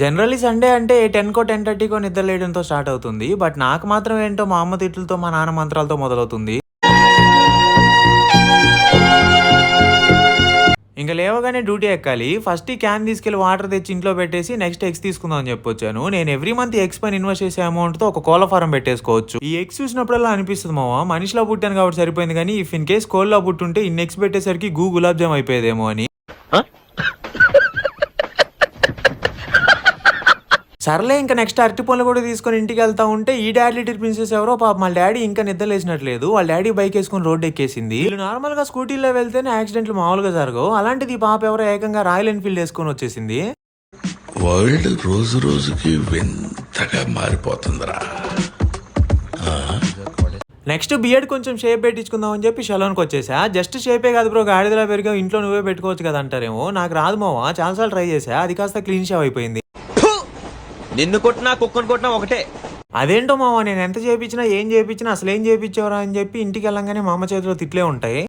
Generally Sunday అంటే 10కో 10:30కో నిద్ర లేయడంతో start అవుతుంది. బట్ నాకు మాత్రం ఏంటో మా అమ్మ తిట్లతో, మా నాన్న మంత్రాలతో మొదలవుతుంది. ఇంక లేవగానే డ్యూటీ ఎక్కాలి. ఫస్ట్ ఈ క్యాన్ తీసుకెళ్ళి వాటర్ తెచ్చి ఇంట్లో పెట్టేసి నెక్స్ట్ ఎగ్స్ తీసుకుందాం అని చెప్పొచ్చాను. నేను ఎవ్రీ మంత్ ఎగ్స్ పైన ఇన్వెస్ట్ చేసే అమౌంట్‌తో ఒక కోళ్ల ఫారం పెట్టేసుకోవచ్చు. ఈ ఎగ్స్ చూసినప్పుడల్లా అనిపిస్తుంది మామ, మనిషిలా పుట్టాను కాబట్టి సరిపోయింది గానీ ఇఫ్ ఇన్ కేస్ కోళ్లా పుట్టుంటే ఇన్ని ఎగ్స్ పెట్టేసరికి గులాబ్ జామ్ అయిపోయేదేమో అని. సర్లే ఇంకా నెక్స్ట్ అరటి పనులు కూడా తీసుకొని ఇంటికి వెళ్తా ఉంటే ఈ డాడ్ లిటిల్ ప్రిన్సెస్ ఎవరో పాపం వాళ్ళ డాడీ ఇంకా నిద్రలేసినట్లేదు. వాళ్ళ డాడీ బైక్ వేసుకుని రోడ్ ఎక్కేసింది. వీళ్ళు నార్మల్ గా స్కూటీలో వెళ్తేనే యాక్సిడెంట్లు మామూలుగా జరగవు. అలాంటిది ఈ పాప ఎవరో ఏకంగా రాయల్ ఎన్ఫీల్డ్ వేసుకొని వచ్చేసింది. వరల్డ్ రోజు రోజుకి వింతగా మారిపోతుందిరా. నెక్స్ట్ బియర్డ్ కొంచెం షేప్ పెట్టించుకుందాం అని చెప్పి షలోన్కి వచ్చేసా. జస్ట్ షేపే కాదు బ్రో, గాడిదలా పెరిగావు, ఇంట్లో నువ్వే పెట్టుకోవచ్చు కదా అంటారేమో. నాకు రాదు మావా, చాలాసార్లు ట్రై చేసా, అది కాస్త క్లీన్ షేవ్ అయిపోయింది. నిన్ను కొట్టినా కుక్కను కొట్టినా ఒకటే. అదేంటో మావా, నేను ఎంత చేపించినా ఏం చేపించినా అసలు ఏం చేపించేవరా అని చెప్పి ఇంటికి వెళ్ళంగానే మా అమ్మ చేతిలో తిట్లే ఉంటాయి.